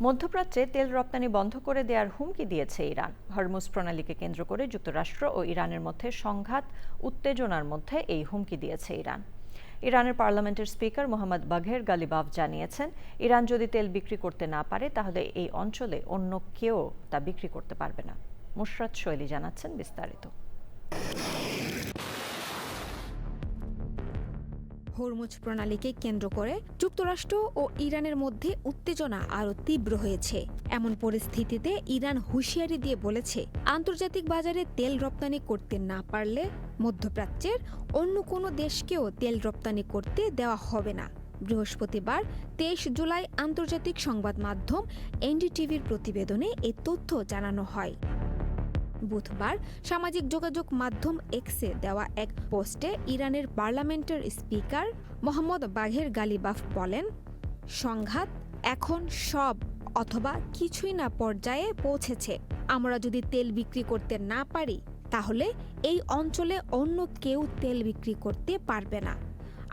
মধ্যপ্রাচ্যে তেল রপ্তানি বন্ধ করে দেওয়ার হুমকি দিয়েছে ইরান। হরমুজ প্রণালীকে কেন্দ্র করে যুক্তরাষ্ট্র ও ইরানের মধ্যে সংঘাত উত্তেজনার মধ্যে এই হুমকি দিয়েছে ইরান। ইরানের পার্লামেন্টের স্পিকার মোহাম্মদ বাঘের গালিবাফ জানিয়েছেন, ইরান যদি তেল বিক্রি করতে না পারে তাহলে এই অঞ্চলে অন্য কেউ তা বিক্রি করতে পারবে না। মুশরাত শৈলী জানাচ্ছেন বিস্তারিত। হরমুজ প্রণালীকে কেন্দ্র করে যুক্তরাষ্ট্র ও ইরানের মধ্যে উত্তেজনা আরও তীব্র হয়েছে। এমন পরিস্থিতিতে ইরান হুঁশিয়ারি দিয়ে বলেছে, আন্তর্জাতিক বাজারে তেল রপ্তানি করতে না পারলে মধ্যপ্রাচ্যের অন্য কোনো দেশকেও তেল রপ্তানি করতে দেওয়া হবে না। বৃহস্পতিবার ২৩ জুলাই আন্তর্জাতিক সংবাদ মাধ্যম এনডিটিভির প্রতিবেদনে এই তথ্য জানানো হয়। বুধবার সামাজিক যোগাযোগ মাধ্যম এক্সে দেওয়া এক পোস্টে ইরানের পার্লামেন্টের স্পিকার মোহাম্মদ বাঘের গালিবাফ বলেন, সংঘাত এখন সব অথবা কিছুই না পর্যায়ে পৌঁছেছে। আমরা যদি তেল বিক্রি করতে না পারি তাহলে এই অঞ্চলে অন্য কেউ তেল বিক্রি করতে পারবে না।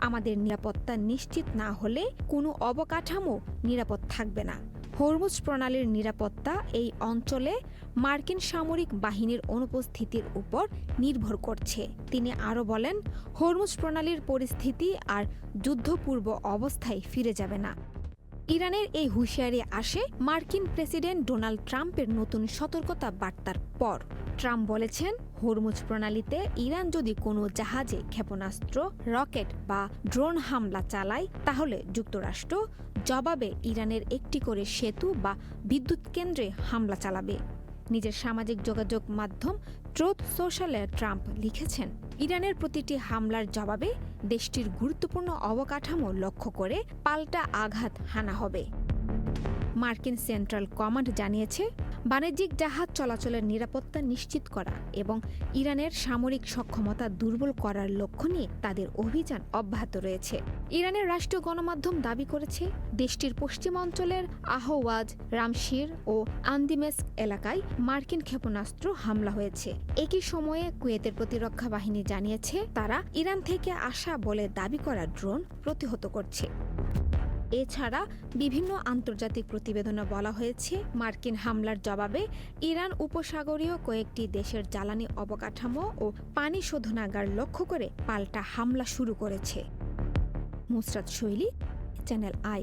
আমাদের নিরাপত্তা নিশ্চিত না হলে কোনো অবকাঠামো নিরাপদ থাকবে না। হরমুজ প্রণালীর নিরাপত্তা এই অঞ্চলে মার্কিন সামরিক বাহিনীর অনুপস্থিতির উপর নির্ভর করছে। তিনি আরও বলেন, হরমুজ প্রণালীর পরিস্থিতি আর যুদ্ধপূর্ব অবস্থায় ফিরে যাবে না। ইরানের এই হুঁশিয়ারি আসে মার্কিন প্রেসিডেন্ট ডোনাল্ড ট্রাম্পের নতুন সতর্কতা বার্তার পর। ট্রাম্প বলেছেন, হরমুজ প্রণালীতে ইরান যদি কোনো জাহাজে ক্ষেপণাস্ত্র, রকেট বা ড্রোন হামলা চালায় তাহলে যুক্তরাষ্ট্র জবাবে ইরানের একটি করে সেতু বা বিদ্যুৎ কেন্দ্রে হামলা চালাবে। নিজের সামাজিক যোগাযোগ মাধ্যম ট্রুথ সোশ্যালে ট্রাম্প লিখেছেন, ইরানের প্রতিটি হামলার জবাবে দেশটির গুরুত্বপূর্ণ অবকাঠামো লক্ষ্য করে পাল্টা আঘাত হানা হবে। মার্কিন সেন্ট্রাল কমান্ড জানিয়েছে, বাণিজ্যিক জাহাজ চলাচলের নিরাপত্তা নিশ্চিত করা এবং ইরানের সামরিক সক্ষমতা দুর্বল করার লক্ষ্য নিয়ে তাদের অভিযান অব্যাহত রয়েছে। ইরানের রাষ্ট্রীয় গণমাধ্যম দাবি করেছে, দেশটির পশ্চিম অঞ্চলের আহওয়াজ, রামশির ও আন্দিমেস এলাকায় মার্কিন ক্ষেপণাস্ত্র হামলা হয়েছে। একই সময়ে কুয়েতের প্রতিরক্ষা বাহিনী জানিয়েছে, তারা ইরান থেকে আসা বলে দাবি করা ড্রোন প্রতিহত করছে। এছাড়া বিভিন্ন আন্তর্জাতিক প্রতিবেদনে বলা হয়েছে, মার্কিন হামলার জবাবে ইরান উপসাগরীয় কয়েকটি দেশের জ্বালানি অবকাঠামো ও পানি শোধনাগার লক্ষ্য করে পাল্টা হামলা শুরু করেছে। মুসরাত শৈলী, চ্যানেল আই।